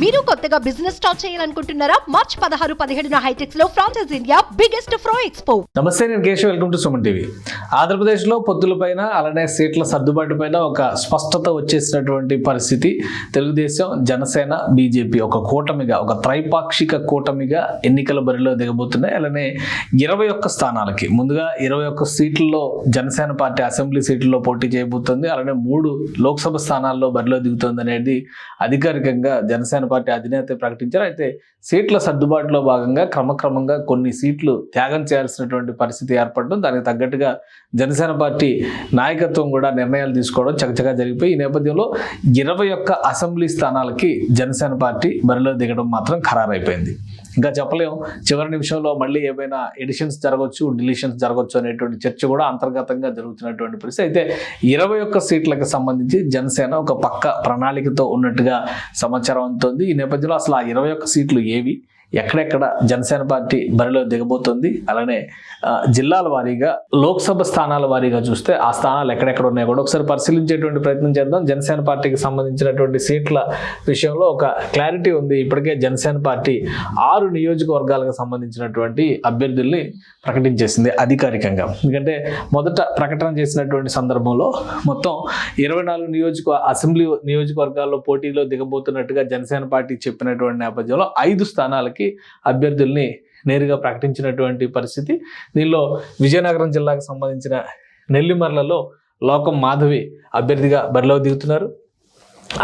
మీరు కొత్తగా business start చేయాలనుకుంటున్నారా? మార్చ్ 16-17 హైటెక్స్ లో ఫ్రాన్సెస్ ఇండియా బిగ్గెస్ట్ ఫ్రో ఎక్స్పో. నమస్తే, నేను Keshav. Welcome to Suman TV. ఆంధ్రప్రదేశ్లో పొత్తులపైన అలానే సీట్ల సర్దుబాటు పైన ఒక స్పష్టత వచ్చేసినటువంటి పరిస్థితి. తెలుగుదేశం, జనసేన, బీజేపీ ఒక కూటమిగా, ఒక త్రైపాక్షిక కూటమిగా ఎన్నికల బరిలో దిగబోతున్నాయి. అలానే 21 స్థానాలకి ముందుగా 21 సీట్లలో జనసేన పార్టీ అసెంబ్లీ సీట్లలో పోటీ చేయబోతుంది. అలానే 3 లోక్సభ స్థానాల్లో బరిలో దిగుతుంది అనేది అధికారికంగా జనసేన పార్టీ అధినేత ప్రకటించారు. అయితే సీట్ల సర్దుబాటులో భాగంగా క్రమక్రమంగా కొన్ని సీట్లు త్యాగం చేయాల్సినటువంటి పరిస్థితి ఏర్పడడం, దానికి తగ్గట్టుగా జనసేన పార్టీ నాయకత్వం కూడా నిర్ణయాలు తీసుకోవడం చకచకా జరిగిపోయి ఈ నేపథ్యంలో 21 అసెంబ్లీ స్థానాలకి జనసేన పార్టీ బరిలో దిగడం మాత్రం ఖరారైపోయింది. ఇంకా చెప్పలేం, చివరి నిమిషంలో మళ్ళీ ఏమైనా ఎడిషన్స్ జరగవచ్చు, డిలీషన్స్ జరగవచ్చు అనేటువంటి చర్చ కూడా అంతర్గతంగా జరుగుతున్నటువంటి పరిస్థితి. అయితే 21 సీట్లకు సంబంధించి జనసేన ఒక పక్క ప్రణాళికతో ఉన్నట్టుగా సమాచారం అందుతోంది. ఈ నేపథ్యంలో అసలు ఆ 21 సీట్లు ఏవి, ఎక్కడెక్కడ జనసేన పార్టీ బరిలో దిగబోతుంది, అలానే జిల్లాల వారీగా లోక్సభ స్థానాల వారీగా చూస్తే ఆ స్థానాలు ఎక్కడెక్కడ ఉన్నాయో కూడా ఒకసారి పరిశీలించేటువంటి ప్రయత్నం చేద్దాం. జనసేన పార్టీకి సంబంధించినటువంటి సీట్ల విషయంలో ఒక క్లారిటీ ఉంది. ఇప్పటికే జనసేన పార్టీ 6 నియోజకవర్గాలకు సంబంధించినటువంటి అభ్యర్థుల్ని ప్రకటించేసింది అధికారికంగా. ఎందుకంటే మొదట ప్రకటన చేసినటువంటి సందర్భంలో మొత్తం 24 అసెంబ్లీ నియోజకవర్గాల్లో పోటీలో దిగబోతున్నట్టుగా జనసేన పార్టీ చెప్పినటువంటి నేపథ్యంలో 5 స్థానాలకి అభ్యర్థుల్ని నేరుగా ప్రకటించినటువంటి పరిస్థితి. దీనిలో విజయనగరం జిల్లాకు సంబంధించిన నెల్లిమర్లలో లోకం మాధవి అభ్యర్థిగా బరిలో దిగుతున్నారు.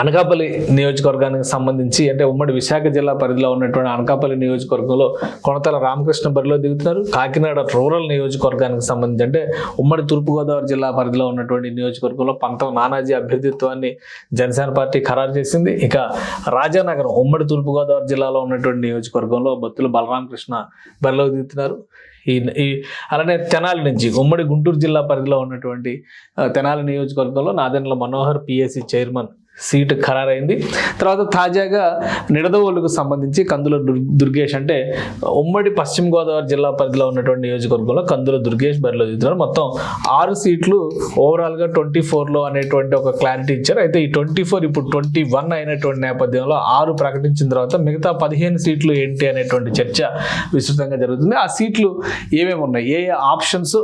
అనకాపల్లి నియోజకవర్గానికి సంబంధించి అంటే ఉమ్మడి విశాఖ జిల్లా పరిధిలో ఉన్నటువంటి అనకాపల్లి నియోజకవర్గంలో కొనతల రామకృష్ణ బరిలో దిగుతున్నారు. కాకినాడ రూరల్ నియోజకవర్గానికి సంబంధించి అంటే ఉమ్మడి తూర్పుగోదావరి జిల్లా పరిధిలో ఉన్నటువంటి నియోజకవర్గంలో పంతం నానాజీ అభ్యర్థిత్వాన్ని జనసేన పార్టీ ఖరారు చేసింది. ఇక రాజానగరం ఉమ్మడి తూర్పుగోదావరి జిల్లాలో ఉన్నటువంటి నియోజకవర్గంలో బత్తుల బలరామకృష్ణ బరిలో దిగుతున్నారు. అలానే తెనాలి నుంచి ఉమ్మడి గుంటూరు జిల్లా పరిధిలో ఉన్నటువంటి తెనాలి నియోజకవర్గంలో Nadendla Manohar PSC chairman seat ఖరారైంది. తర్వాత తాజాగా నిడదవోలుకు సంబంధించి కందుల దుర్గేష్ అంటే ఉమ్మడి పశ్చిమ గోదావరి జిల్లా పరిధిలో ఉన్నటువంటి నియోజకవర్గంలో కందుల దుర్గేష్ బరిలో దిగుతున్నారు. మొత్తం 6 సీట్లు ఓవరాల్గా 24లో అనేటువంటి ఒక క్లారిటీ ఇచ్చారు. అయితే ఈ 24 ఇప్పుడు 21 అయినటువంటి నేపథ్యంలో 6 ప్రకటించిన తర్వాత మిగతా 15 సీట్లు ఏంటి అనేటువంటి చర్చ విస్తృతంగా జరుగుతుంది. ఆ సీట్లు ఏమేమి ఉన్నాయి, ఏ ఆప్షన్స్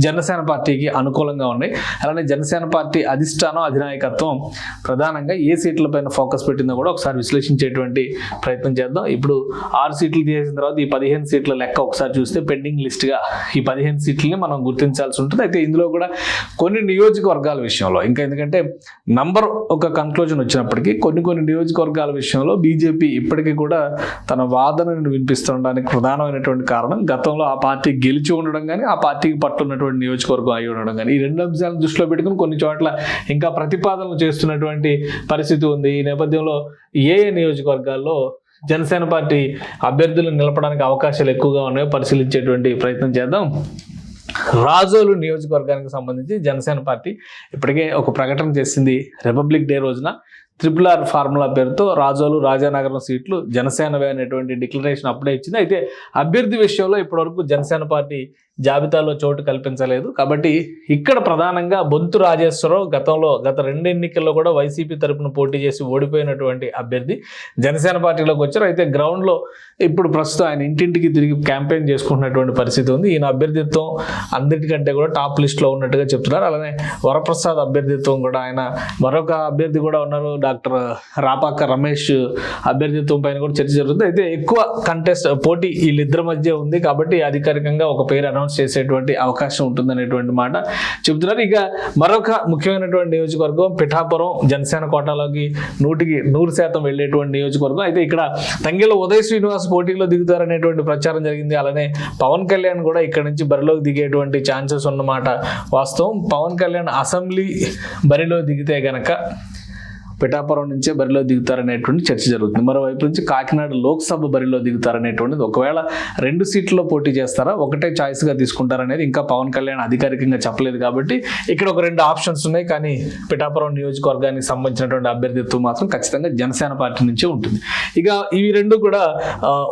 జనసేన పార్టీకి అనుకూలంగా ఉన్నాయి, అలానే జనసేన పార్టీ అధిష్టానం అధినాయకత్వం ప్రధానంగా ఏ సీట్లపైన ఫోకస్ పెట్టిందో కూడా ఒకసారి విశ్లేషించేటువంటి ప్రయత్నం చేద్దాం. ఇప్పుడు 6 సీట్లు తీసిన తర్వాత ఈ 15 సీట్ల లెక్క ఒకసారి చూస్తే పెండింగ్ లిస్ట్గా ఈ 15 సీట్లని మనం గుర్తించాల్సి ఉంటుంది. అయితే ఇందులో కూడా కొన్ని నియోజకవర్గాల విషయంలో ఇంకా ఎందుకంటే నంబర్ ఒక కన్క్లూజన్ వచ్చినప్పటికీ కొన్ని నియోజకవర్గాల విషయంలో బీజేపీ ఇప్పటికీ కూడా తన వాదనను వినిపిస్తుండడానికి ప్రధానమైనటువంటి కారణం గతంలో ఆ పార్టీ గెలిచి ఉండడం కానీ ఆ పార్టీకి పట్టున్నటువంటి నియోజకవర్గం అయి ఉండడం కానీ, ఈ 2 అంశాలను దృష్టిలో పెట్టుకుని కొన్ని చోట్ల ఇంకా ప్రతిపాదనలు చేస్తున్నటువంటి పరిస్థితి ఉంది. ఈ నేపథ్యంలో ఏ నియోజకవర్గాల్లో జనసేన పార్టీ అభ్యర్థులను నిలపడానికి అవకాశాలు ఎక్కువగా ఉన్నాయో పరిశీలించేటువంటి ప్రయత్నం చేద్దాం. రాజోలు నియోజకవర్గానికి సంబంధించి జనసేన పార్టీ ఇప్పటికే ఒక ప్రకటన చేసింది. రిపబ్లిక్ డే రోజున RRR ఫార్ములా పేరుతో రాజోలు, రాజానగరం సీట్లు జనసేనవే అనేటువంటి డిక్లరేషన్ అప్పుడే ఇచ్చింది. అయితే అభ్యర్థి విషయంలో ఇప్పటివరకు జనసేన పార్టీ జాబితాలో చోటు కల్పించలేదు. కాబట్టి ఇక్కడ ప్రధానంగా బొంతు రాజేశ్వరరావు గత 2 ఎన్నికల్లో కూడా వైసీపీ తరపున పోటీ చేసి ఓడిపోయినటువంటి అభ్యర్థి జనసేన పార్టీలోకి వచ్చారు. అయితే గ్రౌండ్లో ఇప్పుడు ప్రస్తుతం ఆయన ఇంటింటికి తిరిగి క్యాంపెయిన్ చేసుకుంటున్నటువంటి పరిస్థితి ఉంది. ఈయన అభ్యర్థిత్వం అందరికంటే కూడా టాప్ లిస్ట్లో ఉన్నట్టుగా చెప్తున్నారు. అలానే వరప్రసాద్ అభ్యర్థిత్వం కూడా, ఆయన మరొక అభ్యర్థి కూడా ఉన్నారు, డాక్టర్ రాపాక రమేష్ అభ్యర్థిత్వం పైన కూడా చర్చ జరుగుతుంది. అయితే ఎక్కువ పోటీ వీళ్ళిద్దరి మధ్య ఉంది కాబట్టి అధికారికంగా ఒక పేరు అనౌన్స్ చేసేటువంటి అవకాశం ఉంటుందనేటువంటి మాట చెబుతున్నారు. ఇక మరొక ముఖ్యమైనటువంటి నియోజకవర్గం పిఠాపురం, జనసేన కోటాలోకి 100% వెళ్ళేటువంటి నియోజకవర్గం. అయితే ఇక్కడ తంగెళ్ళ ఉదయ్ శ్రీనివాస్ పోటీలో దిగుతారనేటువంటి ప్రచారం జరిగింది. అలానే పవన్ కళ్యాణ్ కూడా ఇక్కడ నుంచి బరిలోకి దిగేటువంటి ఛాన్సెస్ ఉన్నమాట వాస్తవం. పవన్ కళ్యాణ్ అసెంబ్లీ బరిలో దిగితే గనక పిఠాపురం నుంచే బరిలో దిగుతారనేటువంటి చర్చ జరుగుతుంది. మరోవైపు నుంచి కాకినాడ లోక్సభ బరిలో దిగుతారనేటువంటిది, ఒకవేళ 2 సీట్లలో పోటీ చేస్తారా, ఒకటే చాయిస్గా తీసుకుంటారనేది ఇంకా పవన్ కళ్యాణ్ అధికారికంగా చెప్పలేదు. కాబట్టి ఇక్కడ ఒక 2 ఆప్షన్స్ ఉన్నాయి. కానీ పిఠాపురం నియోజకవర్గానికి సంబంధించినటువంటి అభ్యర్థిత్వం మాత్రం ఖచ్చితంగా జనసేన పార్టీ నుంచే ఉంటుంది. ఇక ఇవి 2 కూడా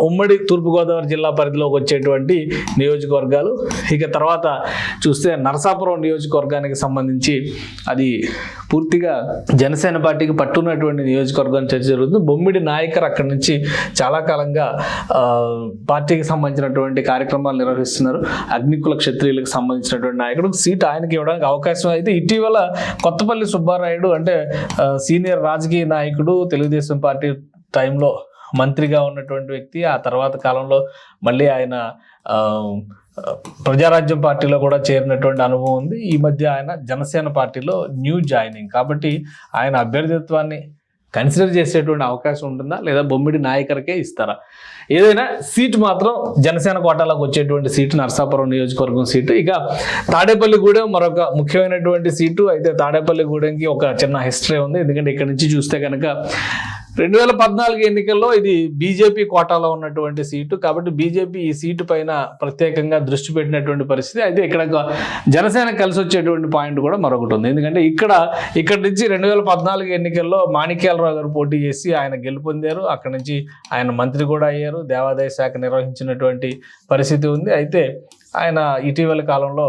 ఉమ్మడి తూర్పుగోదావరి జిల్లా పరిధిలోకి వచ్చేటువంటి నియోజకవర్గాలు. ఇక తర్వాత చూస్తే నరసాపురం నియోజకవర్గానికి సంబంధించి అది పూర్తిగా జనసేన పార్టీకి పట్టున్నటువంటి నియోజకవర్గం చర్చ జరుగుతుంది. బొమ్మిడి నాయకర్ అక్కడి నుంచి చాలా కాలంగా పార్టీకి సంబంధించినటువంటి కార్యక్రమాలు నిర్వహిస్తున్నారు. అగ్నికుల క్షత్రియులకు సంబంధించినటువంటి నాయకుడు సీట్ ఆయనకి ఇవ్వడానికి అవకాశం. అయితే ఇటీవల కొత్తపల్లి సుబ్బారాయుడు అంటే సీనియర్ రాజకీయ నాయకుడు, తెలుగుదేశం పార్టీ టైంలో మంత్రిగా ఉన్నటువంటి వ్యక్తి, ఆ తర్వాత కాలంలో మళ్ళీ ఆయన ప్రజారాజ్యం పార్టీలో కూడా చేరినటువంటి అనుభవం ఉంది. ఈ మధ్య ఆయన జనసేన పార్టీలో న్యూ జాయినింగ్ కాబట్టి ఆయన అభ్యర్థిత్వాన్ని కన్సిడర్ చేసేటువంటి అవకాశం ఉంటుందా లేదా బొమ్మిడి నాయకర్కే ఇస్తారా? ఏదైనా సీటు మాత్రం జనసేన కోటాలోకి వచ్చేటువంటి సీటు నరసాపురం నియోజకవర్గం సీటు. ఇక తాడేపల్లిగూడెం మరొక ముఖ్యమైనటువంటి సీటు. అయితే తాడేపల్లిగూడెంకి ఒక చిన్న హిస్టరీ ఉంది. ఎందుకంటే ఇక్కడ నుంచి చూస్తే కనుక 2014 ఎన్నికల్లో ఇది బీజేపీ కోటాలో ఉన్నటువంటి సీటు కాబట్టి బీజేపీ ఈ సీటు పైన ప్రత్యేకంగా దృష్టి పెట్టినటువంటి పరిస్థితి. అయితే ఇక్కడ జనసేన కలిసి వచ్చేటువంటి పాయింట్ కూడా మరొకటి ఉంది. ఎందుకంటే ఇక్కడ నుంచి 2014 ఎన్నికల్లో మాణిక్యాలరావు గారు పోటీ చేసి ఆయన గెలుపొందారు. అక్కడ నుంచి ఆయన మంత్రి కూడా అయ్యారు. దేవాదాయ శాఖ నిర్వహించినటువంటి పరిస్థితి ఉంది. అయితే ఆయన ఇటీవల కాలంలో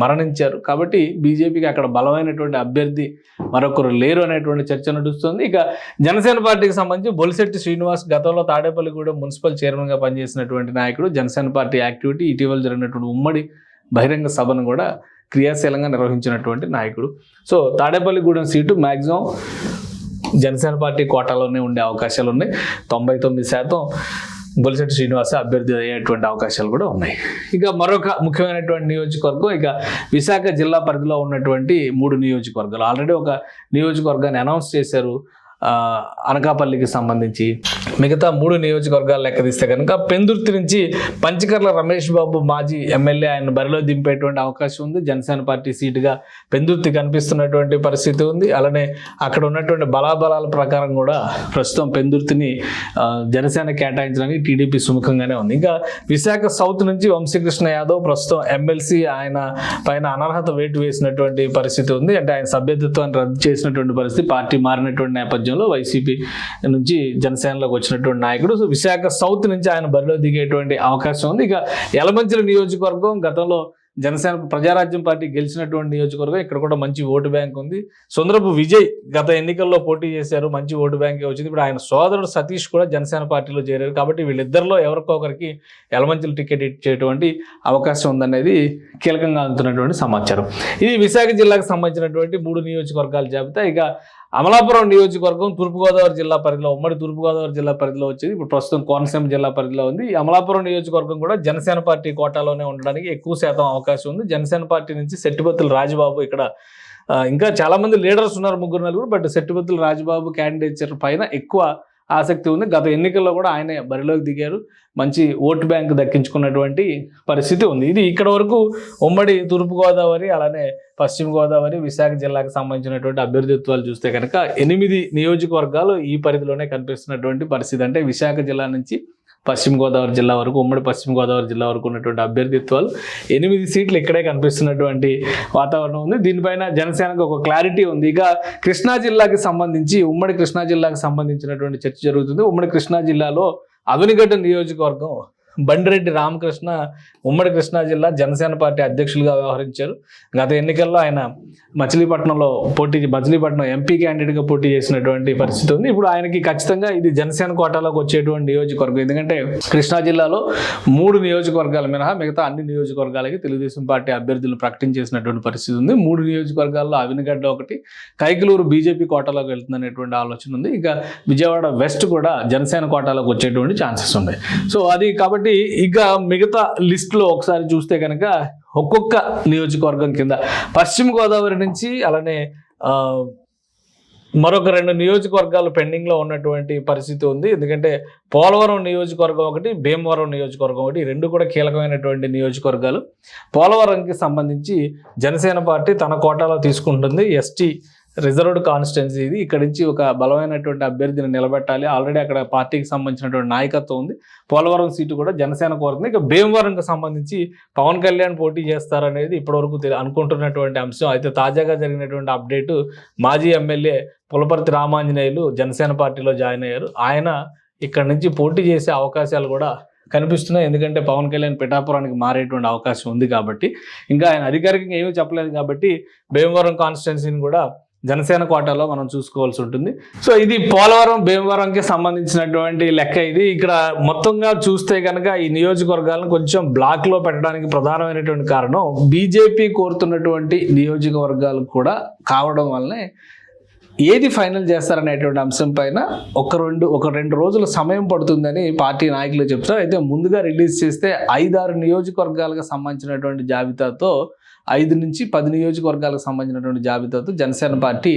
మరణించారు కాబట్టి బీజేపీకి అక్కడ బలమైనటువంటి అభ్యర్థి మరొకరు లేరు అనేటువంటి చర్చ నడుస్తుంది. ఇక జనసేన పార్టీకి సంబంధించి బొలిశెట్టి శ్రీనివాస్ గతంలో తాడేపల్లిగూడెం మున్సిపల్ చైర్మన్గా పనిచేసినటువంటి నాయకుడు. జనసేన పార్టీ యాక్టివిటీ ఇటీవల జరిగినటువంటి ఉమ్మడి బహిరంగ సభను కూడా క్రియాశీలంగా నిర్వహించినటువంటి నాయకుడు. So Tadepalligudem seat maximum Janasena party కోటాలోనే ఉండే అవకాశాలు ఉన్నాయి. 99% బొలిశెట్టి శ్రీనివాస అభ్యర్థి అయ్యేటువంటి అవకాశాలు కూడా ఉన్నాయి. ఇక మరొక ముఖ్యమైనటువంటి నియోజకవర్గం ఇక విశాఖ జిల్లా పరిధిలో ఉన్నటువంటి 3 నియోజకవర్గాలు. ఆల్రెడీ ఒక నియోజకవర్గాన్ని అనౌన్స్ చేశారు అనకాపల్లికి సంబంధించి. మిగతా 3 నియోజకవర్గాలు లెక్క తీస్తే కనుక పెందుర్తి నుంచి పంచకర్ల రమేష్ బాబు మాజీ ఎమ్మెల్యే ఆయన బరిలో దింపేటువంటి అవకాశం ఉంది. జనసేన పార్టీ సీటుగా పెందుర్తి కనిపిస్తున్నటువంటి పరిస్థితి ఉంది. అలానే అక్కడ ఉన్నటువంటి బలాబలాల ప్రకారం కూడా ప్రస్తుతం పెందుర్తిని జనసేన కేటాయించడానికి టీడీపీ సుముఖంగానే ఉంది. ఇంకా విశాఖ సౌత్ నుంచి వంశీకృష్ణ యాదవ్ ప్రస్తుతం ఎమ్మెల్సీ ఆయన పైన అనర్హత వేటు వేసినటువంటి పరిస్థితి ఉంది. అంటే ఆయన సభ్యత్వాన్ని రద్దు చేసినటువంటి పరిస్థితి, పార్టీ మారినటువంటి నేపథ్యం వైసీపీ నుంచి జనసేనలోకి వచ్చినటువంటి నాయకుడు. సో విశాఖ సౌత్ నుంచి ఆయన బరిలో దిగేటువంటి అవకాశం ఉంది. ఇక యలమంచిలి నియోజకవర్గం గతంలో జనసేన ప్రజారాజ్యం పార్టీ గెలిచినటువంటి నియోజకవర్గం. ఇక్కడ కూడా మంచి ఓటు బ్యాంక్ ఉంది. సుందరపు విజయ్ గత ఎన్నికల్లో పోటీ చేశారు, మంచి ఓటు బ్యాంకే వచ్చింది. ఇప్పుడు ఆయన సోదరుడు సతీష్ కూడా జనసేన పార్టీలో చేరారు కాబట్టి వీళ్ళిద్దరిలో ఎవరికొకరికి యలమంచిలి టికెట్ ఇచ్చేటువంటి అవకాశం ఉందనేది కీలకంగా అందుతున్నటువంటి సమాచారం. ఇది విశాఖ జిల్లాకు సంబంధించినటువంటి 3 నియోజకవర్గాల జాబితా. ఇక అమలాపురం నియోజకవర్గం తూర్పుగోదావరి జిల్లా పరిధిలో, ఉమ్మడి తూర్పుగోదావరి జిల్లా పరిధిలో వచ్చేది. ఇప్పుడు ప్రస్తుతం కోనసీమ జిల్లా పరిధిలో ఉంది. ఈ అమలాపురం నియోజకవర్గం కూడా జనసేన పార్టీ కోటాలోనే ఉండడానికి ఎక్కువ శాతం అవకాశం ఉంది. జనసేన పార్టీ నుంచి సెట్టిబత్తుల రాజబాబు, ఇక్కడ ఇంకా చాలా మంది లీడర్స్ ఉన్నారు 3-4, బట్ సెట్టిబత్తుల రాజబాబు క్యాండిడేచర్ పైన ఎక్కువ ఆసక్తి ఉంది. గత ఎన్నికల్లో కూడా ఆయన బరిలోకి దిగారు, మంచి ఓటు బ్యాంక్ దక్కించుకున్నటువంటి పరిస్థితి ఉంది. ఇది ఇక్కడ వరకు ఉమ్మడి తూర్పుగోదావరి అలానే పశ్చిమ గోదావరి విశాఖ జిల్లాకు సంబంధించినటువంటి అభ్యర్థిత్వాలు చూస్తే కనుక 8 నియోజకవర్గాలు ఈ పరిధిలోనే కనిపిస్తున్నటువంటి పరిస్థితి. అంటే విశాఖ జిల్లా నుంచి పశ్చిమ గోదావరి జిల్లా వరకు, ఉమ్మడి పశ్చిమ గోదావరి జిల్లా వరకు ఉన్నటువంటి అభ్యర్థిత్వాలు 8 సీట్లు ఇక్కడే కనిపిస్తున్నటువంటి వాతావరణం ఉంది. దీనిపైన జనసేనకు ఒక క్లారిటీ ఉంది. ఇక కృష్ణా జిల్లాకి సంబంధించి, ఉమ్మడి కృష్ణా జిల్లాకు సంబంధించినటువంటి చర్చ జరుగుతుంది. ఉమ్మడి కృష్ణా జిల్లాలో అవినిగడ్డ నియోజకవర్గం బండిరెడ్డి రామకృష్ణ ఉమ్మడి కృష్ణా జిల్లా జనసేన పార్టీ అధ్యక్షులుగా వ్యవహరించారు. గత ఎన్నికల్లో ఆయన మచిలీపట్నం ఎంపీ క్యాండిడేట్గా పోటీ చేసినటువంటి పరిస్థితి ఉంది. ఇప్పుడు ఆయనకి ఖచ్చితంగా ఇది జనసేన కోటాలోకి వచ్చేటువంటి నియోజకవర్గం. ఎందుకంటే కృష్ణా జిల్లాలో 3 నియోజకవర్గాలు మినహా మిగతా అన్ని నియోజకవర్గాలకి తెలుగుదేశం పార్టీ అభ్యర్థులు ప్రకటించేసినటువంటి పరిస్థితి ఉంది. 3 నియోజకవర్గాల్లో అవినిగడ్డ ఒకటి, కైకలూరు బీజేపీ కోటాలోకి వెళ్తుందనేటువంటి ఆలోచన ఉంది. ఇక విజయవాడ వెస్ట్ కూడా జనసేన కోటాలోకి వచ్చేటువంటి ఛాన్సెస్ ఉన్నాయి. సో అది కాబట్టి ఇక మిగతా లిస్టులో ఒకసారి చూస్తే కనుక ఒక్కొక్క నియోజకవర్గం కింద పశ్చిమ గోదావరి నుంచి అలానే మరొక 2 నియోజకవర్గాలు పెండింగ్లో ఉన్నటువంటి పరిస్థితి ఉంది. ఎందుకంటే పోలవరం నియోజకవర్గం ఒకటి, భీమవరం నియోజకవర్గం ఒకటి, 2 కూడా కీలకమైనటువంటి నియోజకవర్గాలు. పోలవరంకి సంబంధించి జనసేన పార్టీ తన కోటాలో తీసుకుంటుంది. ఎస్టీ రిజర్వ్డ్ కాన్స్టిట్యున్సీ ఇది. ఇక్కడ నుంచి ఒక బలమైనటువంటి అభ్యర్థిని నిలబెట్టాలి. ఆల్రెడీ అక్కడ పార్టీకి సంబంధించినటువంటి నాయకత్వం ఉంది. పోలవరం సీటు కూడా జనసేన కోరుతుంది. ఇక భీమవరంకి సంబంధించి పవన్ కళ్యాణ్ పోటీ చేస్తారనేది ఇప్పటివరకు అనుకుంటున్నటువంటి అంశం. అయితే తాజాగా జరిగినటువంటి అప్డేటు, మాజీ ఎమ్మెల్యే పులపర్తి రామాంజనేయులు జనసేన పార్టీలో జాయిన్ అయ్యారు. ఆయన ఇక్కడ నుంచి పోటీ చేసే అవకాశాలు కూడా కనిపిస్తున్నాయి. ఎందుకంటే పవన్ కళ్యాణ్ పిఠాపురానికి మారేటువంటి అవకాశం ఉంది కాబట్టి, ఇంకా ఆయన అధికారికంగా ఏమీ చెప్పలేదు కాబట్టి భీమవరం కాన్స్టిట్యున్సీని కూడా జనసేన కోటాలో మనం చూసుకోవాల్సి ఉంటుంది. సో ఇది పోలవరం భీమవరంకి సంబంధించినటువంటి లెక్క. ఇది ఇక్కడ మొత్తంగా చూస్తే కనుక ఈ నియోజకవర్గాలను కొంచెం బ్లాక్లో పెట్టడానికి ప్రధానమైనటువంటి కారణం బీజేపీ కోరుతున్నటువంటి నియోజకవర్గాలు కూడా కావడం వల్లనే ఏది ఫైనల్ చేస్తారనేటువంటి అంశం పైన ఒక రెండు రోజుల సమయం పడుతుందని పార్టీ నాయకులు చెప్తారు. అయితే ముందుగా రిలీజ్ చేస్తే 5-6 నియోజకవర్గాలకు సంబంధించినటువంటి జాబితాతో 5 నుంచి 10 నియోజకవర్గాలకు సంబంధించినటువంటి జాబితాతో జనసేన పార్టీ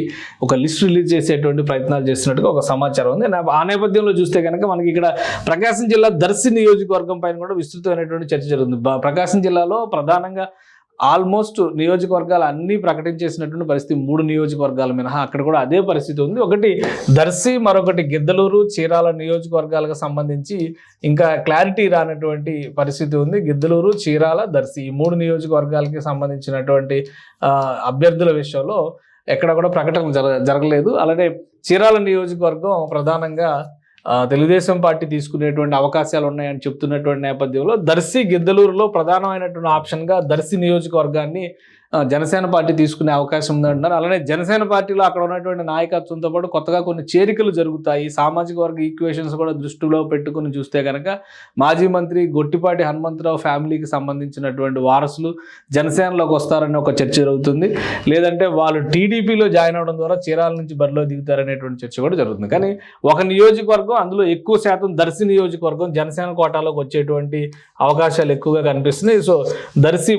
ఒక లిస్ట్ రిలీజ్ చేసేటువంటి ప్రయత్నాలు చేస్తున్నట్టుగా ఒక సమాచారం ఉంది. ఆ నేపథ్యంలో చూస్తే కనుక మనకి ఇక్కడ ప్రకాశం జిల్లా దర్శి నియోజకవర్గం పైన కూడా విస్తృతమైనటువంటి చర్చ జరుగుతుంది. ప్రకాశం జిల్లాలో ప్రధానంగా ఆల్మోస్ట్ నియోజకవర్గాలు అన్నీ ప్రకటించేసినటువంటి పరిస్థితి, 3 నియోజకవర్గాల మినహా అక్కడ కూడా అదే పరిస్థితి ఉంది. ఒకటి దర్శి, మరొకటి గిద్దలూరు, చీరాల నియోజకవర్గాలకు సంబంధించి ఇంకా క్లారిటీ రానటువంటి పరిస్థితి ఉంది. గిద్దలూరు, చీరాల, దర్శి ఈ 3 నియోజకవర్గాలకి సంబంధించినటువంటి అభ్యర్థుల విషయంలో ఎక్కడ కూడా ప్రకటన జరగలేదు. అలాగే చీరాల నియోజకవర్గం ప్రధానంగా తెలుగుదేశం పార్టీ తీసుకునేటువంటి అవకాశాలు ఉన్నాయని చెప్తున్నటువంటి నేపథ్యంలో దర్శి, గిద్దలూరులో ప్రధానమైనటువంటి ఆప్షన్గా దర్శి నియోజకవర్గాన్ని జనసేన పార్టీ తీసుకునే అవకాశం ఉందంటున్నారు. అలానే జనసేన పార్టీలో అక్కడ ఉన్నటువంటి నాయకత్వంతో పాటు కొత్తగా కొన్ని చేరికలు జరుగుతాయి. సామాజిక వర్గ ఈక్వేషన్స్ కూడా దృష్టిలో పెట్టుకుని చూస్తే కనుక మాజీ మంత్రి గొట్టిపాటి హనుమంతరావు ఫ్యామిలీకి సంబంధించినటువంటి వారసులు జనసేనలోకి వస్తారని ఒక చర్చ జరుగుతుంది. లేదంటే వాళ్ళు టీడీపీలో జాయిన్ అవడం ద్వారా చీరాల నుంచి బరిలో దిగుతారనేటువంటి చర్చ కూడా జరుగుతుంది. కానీ ఒక నియోజకవర్గం, అందులో ఎక్కువ శాతం దర్శి నియోజకవర్గం జనసేన కోటాలోకి వచ్చేటువంటి అవకాశాలు ఎక్కువగా కనిపిస్తున్నాయి. సో దర్శి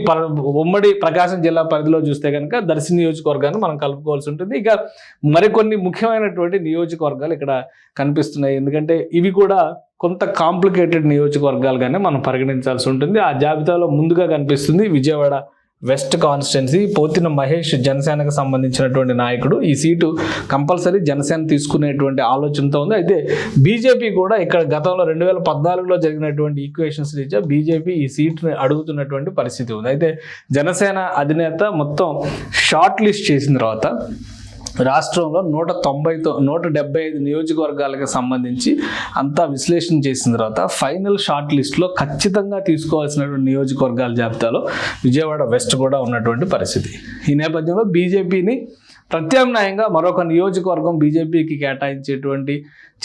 ఉమ్మడి ప్రకాశం జిల్లా పరిధిలో చూస్తే కనుక దర్శి నియోజకవర్గాన్ని మనం కలుపుకోవాల్సి ఉంటుంది. ఇక మరికొన్ని ముఖ్యమైనటువంటి నియోజకవర్గాలు ఇక్కడ కనిపిస్తున్నాయి. ఎందుకంటే ఇవి కూడా కొంత కాంప్లికేటెడ్ నియోజకవర్గాలుగానే మనం పరిగణించాల్సి ఉంటుంది. ఆ జాబితాలో ముందుగా కనిపిస్తుంది విజయవాడ వెస్ట్ కాన్స్టిట్యున్సీ. పోతిన మహేష్ జనసేనకు సంబంధించినటువంటి నాయకుడు. ఈ సీటు కంపల్సరీ జనసేన తీసుకునేటువంటి ఆలోచనతో ఉంది. అయితే బీజేపీ కూడా ఇక్కడ గతంలో 2014లో జరిగినటువంటి ఈక్వేషన్స్ రీత్యా బీజేపీ ఈ సీటుని అడుగుతున్నటువంటి పరిస్థితి ఉంది. అయితే జనసేన అధినేత మొత్తం షార్ట్ లిస్ట్ చేసిన తర్వాత రాష్ట్రంలో 175 నియోజకవర్గాలకు సంబంధించి అంతా విశ్లేషణ చేసిన తర్వాత ఫైనల్ షార్ట్ లిస్ట్లో ఖచ్చితంగా తీసుకోవాల్సినటువంటి నియోజకవర్గాల జాబితాలో విజయవాడ వెస్ట్ కూడా ఉన్నటువంటి పరిస్థితి. ఈ నేపథ్యంలో బీజేపీని ప్రత్యామ్నాయంగా మరొక నియోజకవర్గం బీజేపీకి కేటాయించేటువంటి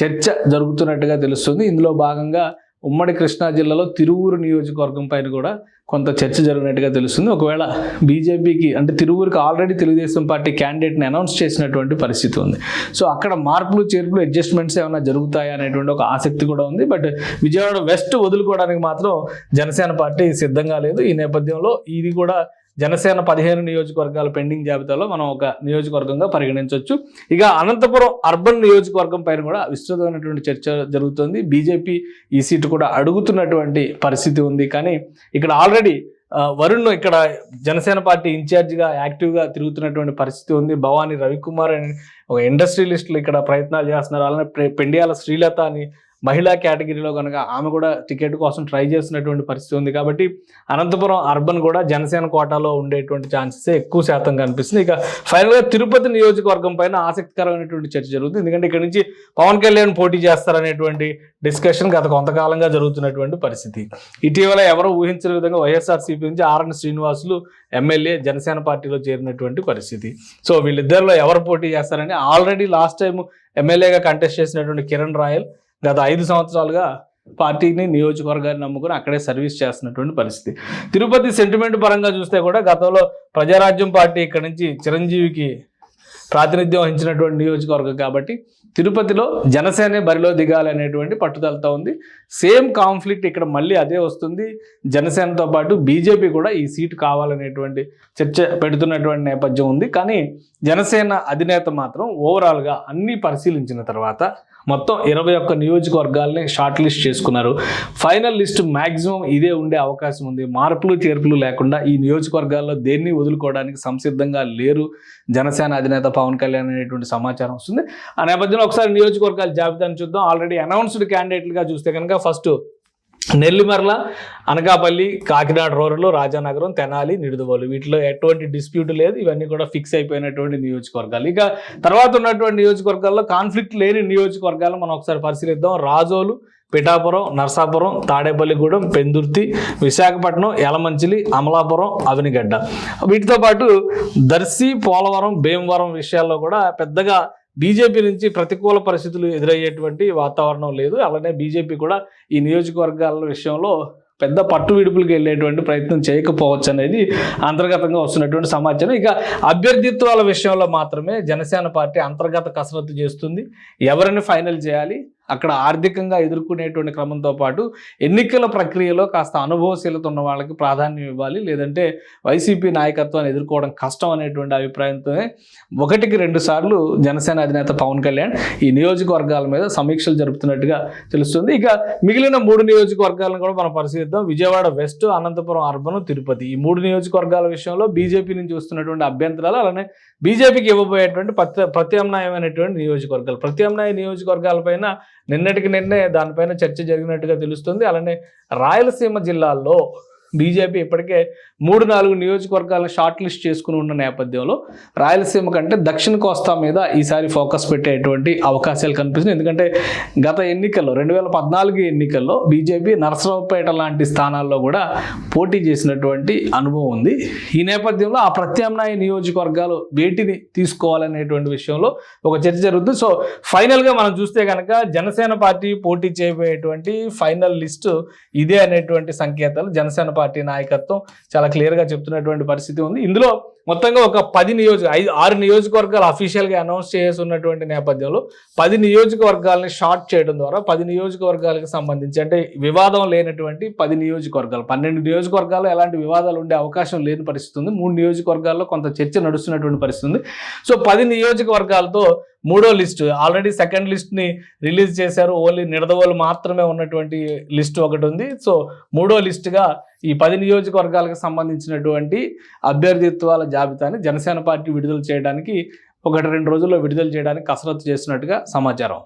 చర్చ జరుగుతున్నట్టుగా తెలుస్తుంది. ఇందులో భాగంగా ఉమ్మడి కృష్ణా జిల్లాలో తిరువూరు నియోజకవర్గం పైన కూడా కొంత చర్చ జరిగినట్టుగా తెలుస్తుంది. ఒకవేళ బీజేపీకి అంటే తిరువూరుకి ఆల్రెడీ తెలుగుదేశం పార్టీ క్యాండిడేట్ని అనౌన్స్ చేసినటువంటి పరిస్థితి ఉంది. సో అక్కడ మార్పులు చేర్పులు అడ్జస్ట్మెంట్స్ ఏమైనా జరుగుతాయా అనేటువంటి ఒక ఆసక్తి కూడా ఉంది. బట్ విజయవాడ వెస్ట్ వదులుకోవడానికి మాత్రం జనసేన పార్టీ సిద్ధంగా లేదు. ఈ నేపథ్యంలో ఇది కూడా జనసేన 15 నియోజకవర్గాల పెండింగ్ జాబితాలో మనం ఒక నియోజకవర్గంగా పరిగణించవచ్చు. ఇక అనంతపురం అర్బన్ నియోజకవర్గం పైన కూడా విస్తృతమైనటువంటి చర్చ జరుగుతుంది. బీజేపీ ఈ సీటు కూడా అడుగుతున్నటువంటి పరిస్థితి ఉంది. కానీ ఇక్కడ ఆల్రెడీ వరుణ్ ఇక్కడ జనసేన పార్టీ ఇన్ఛార్జిగా యాక్టివ్గా తిరుగుతున్నటువంటి పరిస్థితి ఉంది. భవానీ రవికుమార్ అని ఒక ఇండస్ట్రియలిస్టులు ఇక్కడ ప్రయత్నాలు చేస్తున్నారు. అలానే పెండియాల శ్రీలత అని మహిళా కేటగిరీలో కనుక ఆమె కూడా టికెట్ కోసం ట్రై చేసినటువంటి పరిస్థితి ఉంది. కాబట్టి అనంతపురం అర్బన్ కూడా జనసేన కోటాలో ఉండేటువంటి ఛాన్సెస్ ఎక్కువ శాతం కనిపిస్తుంది. ఇక ఫైనల్గా తిరుపతి నియోజకవర్గం పైన ఆసక్తికరమైనటువంటి చర్చ జరుగుతుంది. ఎందుకంటే ఇక్కడ నుంచి పవన్ కళ్యాణ్ పోటీ చేస్తారనేటువంటి డిస్కషన్ గత కొంతకాలంగా జరుగుతున్నటువంటి పరిస్థితి. ఇటీవల ఎవరో ఊహించిన విధంగా వైఎస్ఆర్సీపీ నుంచి ఆర్ఎన్ శ్రీనివాసులు ఎమ్మెల్యే జనసేన పార్టీలో చేరినటువంటి పరిస్థితి. సో వీళ్ళిద్దరిలో ఎవరు పోటీ చేస్తారని ఆల్రెడీ లాస్ట్ టైం ఎమ్మెల్యేగా కంటెస్ట్ చేసినటువంటి కిరణ్ రాయల్ గత 5 సంవత్సరాలుగా పార్టీని నియోజకవర్గాన్ని నమ్ముకుని అక్కడే సర్వీస్ చేస్తున్నటువంటి పరిస్థితి. తిరుపతి సెంటిమెంట్ పరంగా చూస్తే కూడా గతంలో ప్రజారాజ్యం పార్టీ ఇక్కడ నుంచి చిరంజీవికి ప్రాతినిధ్యం వహించినటువంటి నియోజకవర్గం కాబట్టి తిరుపతిలో జనసేనే బరిలో దిగాలి అనేటువంటి పట్టుదలతో ఉంది. సేమ్ కాన్ఫ్లిక్ట్ ఇక్కడ మళ్ళీ అదే వస్తుంది. జనసేనతో పాటు బీజేపీ కూడా ఈ సీటు కావాలనేటువంటి చర్చ పెడుతున్నటువంటి నేపథ్యం ఉంది. కానీ జనసేన అధినేత మాత్రం ఓవరాల్గా అన్నీ పరిశీలించిన తర్వాత మొత్తం 21 నియోజకవర్గాల్ని షార్ట్ లిస్ట్ చేసుకున్నారు. ఫైనల్ లిస్ట్ మ్యాక్సిమం ఇదే ఉండే అవకాశం ఉంది. మార్పులు చేర్పులు లేకుండా ఈ నియోజకవర్గాల్లో దేన్ని వదులుకోవడానికి సంసిద్ధంగా లేరు జనసేన అధినేత పవన్ కళ్యాణ్ అనేటువంటి సమాచారం వస్తుంది. ఆ నేపథ్యంలో ఒకసారి నియోజకవర్గాల జాబితాను చూద్దాం. ఆల్రెడీ అనౌన్స్డ్ క్యాండిడేట్లుగా చూస్తే కనుక ఫస్ట్ నెల్లిమర్ల, అనకాపల్లి, కాకినాడ రూరల్, రాజానగరం, తెనాలి, నిడుదవోలు వీటిలో ఎటువంటి డిస్ప్యూట్ లేదు. ఇవన్నీ కూడా ఫిక్స్ అయిపోయినటువంటి నియోజకవర్గాలు. ఇక తర్వాత ఉన్నటువంటి నియోజకవర్గాల్లో కాన్ఫ్లిక్ట్ లేని నియోజకవర్గాలు మనం ఒకసారి పరిశీలిద్దాం. రాజోలు, పిఠాపురం, నర్సాపురం, తాడేపల్లిగూడెం, పెందుర్తి, విశాఖపట్నం, యలమంచిలి, అమలాపురం, అవనిగడ్డ. వీటితో పాటు దర్శి, పోలవరం, భీమవరం విషయాల్లో కూడా పెద్దగా బీజేపీ నుంచి ప్రతికూల పరిస్థితులు ఎదురయ్యేటువంటి వాతావరణం లేదు. అలానే బీజేపీ కూడా ఈ నియోజకవర్గాల విషయంలో పెద్ద పట్టు విడుపులకు వెళ్ళేటువంటి ప్రయత్నం చేయకపోవచ్చు అనేది అంతర్గతంగా వస్తున్నటువంటి సమాచారం. ఇక అభ్యర్థిత్వాల విషయంలో మాత్రమే జనసేన పార్టీ అంతర్గత కసరత్తు చేస్తుంది. ఎవరిని ఫైనల్ చేయాలి, అక్కడ ఆర్థికంగా ఎదుర్కొనేటువంటి క్రమంతో పాటు ఎన్నికల ప్రక్రియలో కాస్త అనుభవశీలత ఉన్న వాళ్ళకి ప్రాధాన్యం ఇవ్వాలి, లేదంటే వైసీపీ నాయకత్వాన్ని ఎదుర్కోవడం కష్టం అనేటువంటి అభిప్రాయంతోనే 1-2 సార్లు జనసేన అధినేత పవన్ కళ్యాణ్ ఈ నియోజకవర్గాల మీద సమీక్షలు జరుపుతున్నట్టుగా తెలుస్తుంది. ఇక మిగిలిన 3 నియోజకవర్గాలను కూడా మనం పరిశీలిద్దాం. Vijayawada west, Anantapuram urban, Tirupati. ఈ 3 నియోజకవర్గాల విషయంలో బీజేపీ నుంచి వస్తున్నటువంటి అభ్యంతరాలు, అలానే బీజేపీకి ఇవ్వబోయేటువంటి ప్రత్యామ్నాయమైనటువంటి నియోజకవర్గాలు. ప్రత్యామ్నాయ నియోజకవర్గాలపైన నిన్నే దానిపైన చర్చ జరిగినట్టుగా తెలుస్తుంది. అలానే రాయలసీమ జిల్లాల్లో బీజేపీ ఇప్పటికే 3-4 నియోజకవర్గాలను షార్ట్ లిస్ట్ చేసుకుని ఉన్న నేపథ్యంలో రాయలసీమ కంటే దక్షిణ కోస్తా మీద ఈసారి ఫోకస్ పెట్టేటువంటి అవకాశాలు కనిపిస్తున్నాయి. ఎందుకంటే గత ఎన్నికల్లో 2014 ఎన్నికల్లో బీజేపీ నరసరావుపేట లాంటి స్థానాల్లో కూడా పోటీ చేసినటువంటి అనుభవం ఉంది. ఈ నేపథ్యంలో ఆ ప్రత్యామ్నాయ నియోజకవర్గాలు వేటిని తీసుకోవాలనేటువంటి విషయంలో ఒక చర్చ జరుగుతుంది. సో ఫైనల్గా మనం చూస్తే కనుక జనసేన పార్టీ పోటీ చేయబోయేటువంటి ఫైనల్ లిస్టు ఇదే అనేటువంటి సంకేతాలు జనసేన పార్టీ నాయకత్వం చాలా క్లియర్గా చెప్తున్నటువంటి పరిస్థితి ఉంది. ఇందులో మొత్తంగా ఒక 6 నియోజకవర్గాలు అఫీషియల్గా అనౌన్స్ చేసి ఉన్నటువంటి నేపథ్యంలో 10 నియోజకవర్గాలని షార్ట్ చేయడం ద్వారా 10 నియోజకవర్గాలకు సంబంధించి అంటే వివాదం లేనటువంటి 10 నియోజకవర్గాలు, 12 నియోజకవర్గాల్లో ఎలాంటి వివాదాలు ఉండే అవకాశం లేని పరిస్థితి ఉంది. 3 నియోజకవర్గాల్లో కొంత చర్చ నడుస్తున్నటువంటి పరిస్థితి ఉంది. సో 10 నియోజకవర్గాలతో 3వ లిస్టు ఆల్రెడీ సెకండ్ లిస్ట్ని రిలీజ్ చేశారు. ఓన్లీ నిడదవోలు మాత్రమే ఉన్నటువంటి లిస్ట్ ఒకటి ఉంది. సో 3వ లిస్టుగా ఈ 10 నియోజకవర్గాలకు సంబంధించినటువంటి అభ్యర్థిత్వాల జాబితాని జనసేన పార్టీ విడుదల చేయడానికి 1-2 రోజుల్లో విడుదల చేయడానికి కసరత్తు చేస్తున్నట్టుగా సమాచారం.